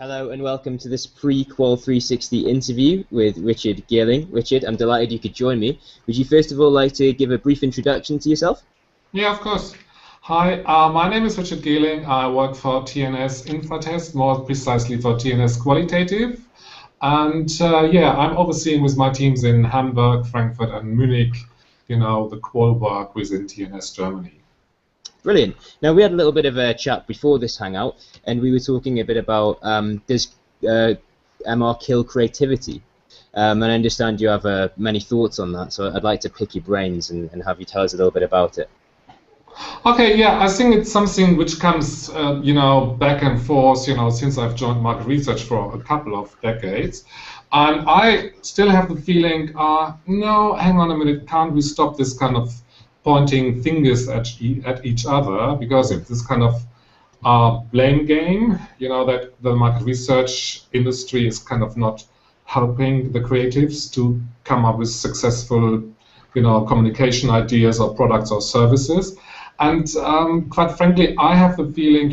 Hello and welcome to this pre-Qual 360 interview with Richard Gehling. Richard, I'm delighted you could join me. Would you first of all like to give a brief introduction to yourself? Yeah, of course. Hi, my name is Richard Gehling. I work for TNS Infratest, more precisely for TNS Qualitative. And yeah, I'm overseeing with my teams in Hamburg, Frankfurt, and Munich, the qual work within TNS Germany. Brilliant. Now, we had a little bit of a chat before this hangout, and we were talking a bit about does MR kill creativity? And I understand you have many thoughts on that, so I'd like to pick your brains and have you tell us a little bit about it. Okay, yeah, I think it's something which comes, back and forth, since I've joined market research for a couple of decades. And I still have the feeling, no, hang on a minute, can't we stop this kind of pointing fingers at each other? Because it's this kind of blame game, that the market research industry is kind of not helping the creatives to come up with successful, communication ideas or products or services. And quite frankly, I have the feeling,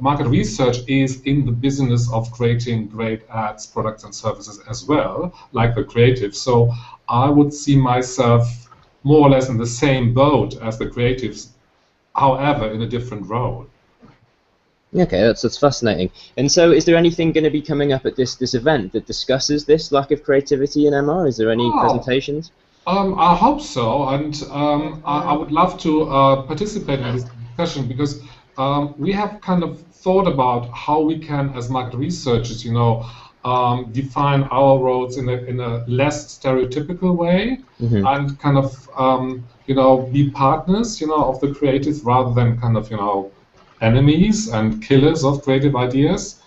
market research is in the business of creating great ads, products, and services as well, like the creatives. So I would see myself more or less in the same boat as the creatives, however, in a different role. Okay, that's fascinating. And so, is there anything going to be coming up at this event that discusses this lack of creativity in MR? Is there any presentations? I hope so, and I would love to participate in this discussion because we have kind of thought about how we can, as market researchers, define our roles in a less stereotypical way, and kind of, be partners, of the creatives rather than kind of, enemies and killers of creative ideas.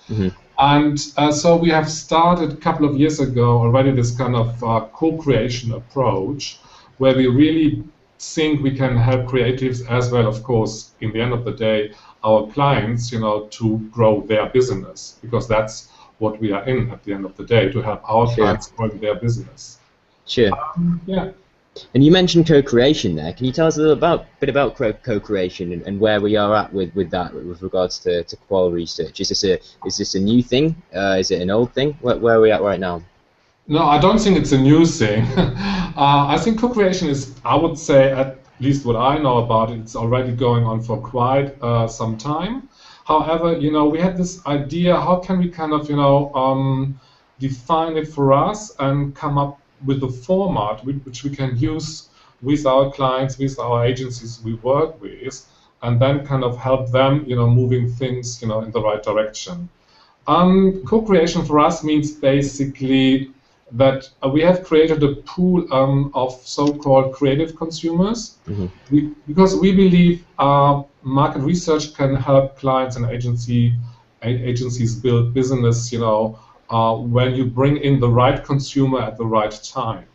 And so we have started a couple of years ago already this kind of co-creation approach where we really think we can help creatives as well, of course, in the end of the day, our clients, to grow their business, because that's what we are in at the end of the day, to help our clients grow their business. Sure. Yeah. And you mentioned co-creation there. Can you tell us a little bit about co-creation and where we are at with that with regards to qual research? Is this a new thing? Is it an old thing? Where are we at right now? No, I don't think it's a new thing. I think co-creation is, I would say, at least what I know about it, it's already going on for quite some time. However, we had this idea, how can we kind of, define it for us and come up with a format which we can use with our clients, with our agencies we work with, and then kind of help them, moving things, in the right direction. Co-creation for us means basically that we have created a pool of so-called creative consumers, because we believe market research can help clients and agencies build business, when you bring in the right consumer at the right time.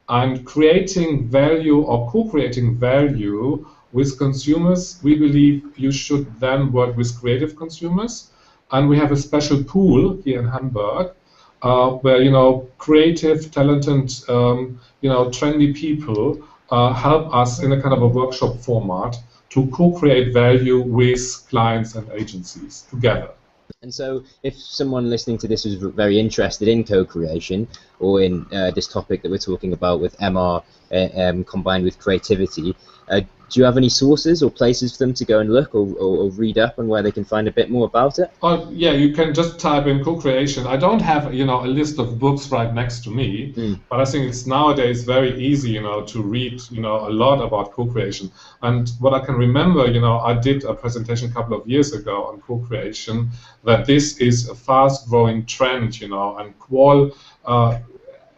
And creating value or co-creating value with consumers, we believe you should then work with creative consumers. And we have a special pool here in Hamburg where, creative, talented, trendy people help us in a kind of a workshop format to co-create value with clients and agencies together. And so if someone listening to this is very interested in co-creation or in this topic that we're talking about with MR combined with creativity, do you have any sources or places for them to go and look or read up on where they can find a bit more about it? Yeah, you can just type in co-creation. I don't have, a list of books right next to me, but I think it's nowadays very easy, to read, a lot about co-creation. And what I can remember, I did a presentation a couple of years ago on co-creation, that this is a fast-growing trend, and qual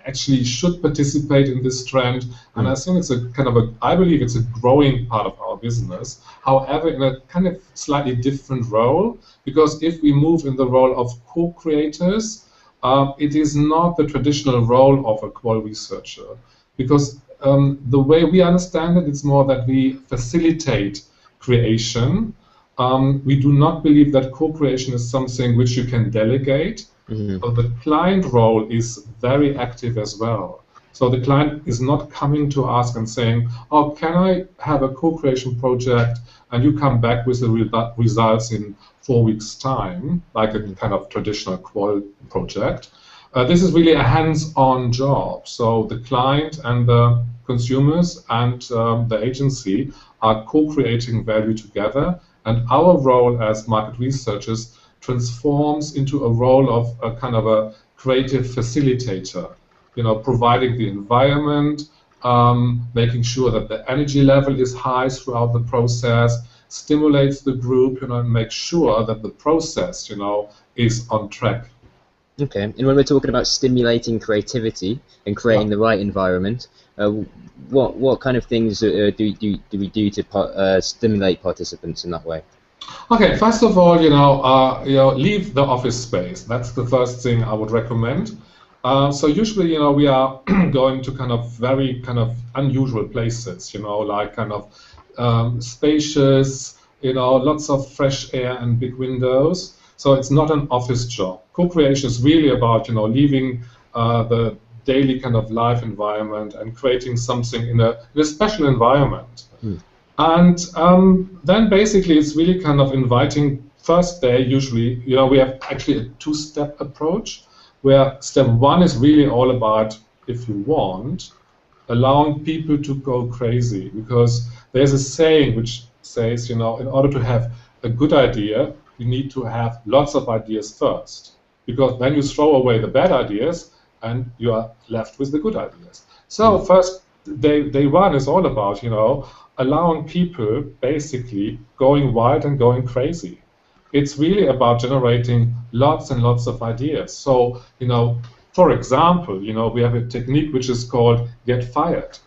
actually should participate in this trend, and I think it's a kind of I believe it's a growing part of our business. However, in a kind of slightly different role, because if we move in the role of co-creators, it is not the traditional role of a qual researcher, because the way we understand it, it's more that we facilitate creation. We do not believe that co-creation is something which you can delegate. But the client role is very active as well. So the client is not coming to us and saying, oh, can I have a co-creation project, and you come back with the results in 4 weeks' time, like a kind of traditional qual project. This is really a hands-on job. So the client and the consumers and the agency are co-creating value together, and our role as market researchers transforms into a role of a kind of a creative facilitator, providing the environment, making sure that the energy level is high throughout the process, stimulates the group, and makes sure that the process, is on track. Okay, and when we're talking about stimulating creativity and creating the right environment, what kind of things do we do to stimulate participants in that way? Okay, first of all, leave the office space. That's the first thing I would recommend. So usually, we are going to kind of very kind of unusual places, like kind of spacious, lots of fresh air and big windows. So it's not an office job. Co-creation is really about, leaving the daily kind of life environment and creating something in a special environment. And then basically it's really kind of inviting. First day, usually, we have actually a two-step approach, where step one is really all about, if you want, allowing people to go crazy. Because there's a saying which says, in order to have a good idea, you need to have lots of ideas first. Because then you throw away the bad ideas and you are left with the good ideas. So first, day one is all about, allowing people basically going wild and going crazy. It's really about generating lots and lots of ideas. So, for example, we have a technique which is called get fired.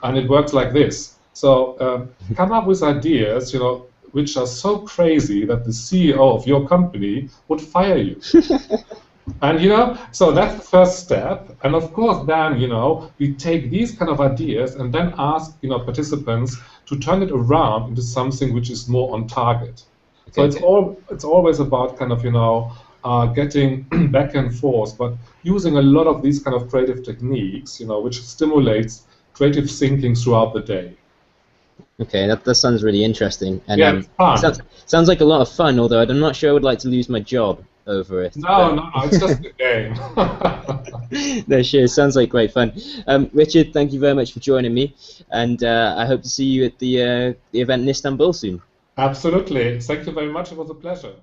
And it works like this. So come up with ideas, which are so crazy that the CEO of your company would fire you. And, so that's the first step. And of course, then, we take these kind of ideas and then ask, participants to turn it around into something which is more on target. So it's always about kind of, getting back and forth, but using a lot of these kind of creative techniques, which stimulates creative thinking throughout the day. Okay, that sounds really interesting. And yeah, it's fun. Sounds like a lot of fun, although I'm not sure I would like to lose my job over it. No, it's just a game. No, sure, sounds like great fun. Richard, thank you very much for joining me, and I hope to see you at the event in Istanbul soon. Absolutely. Thank you very much. It was a pleasure.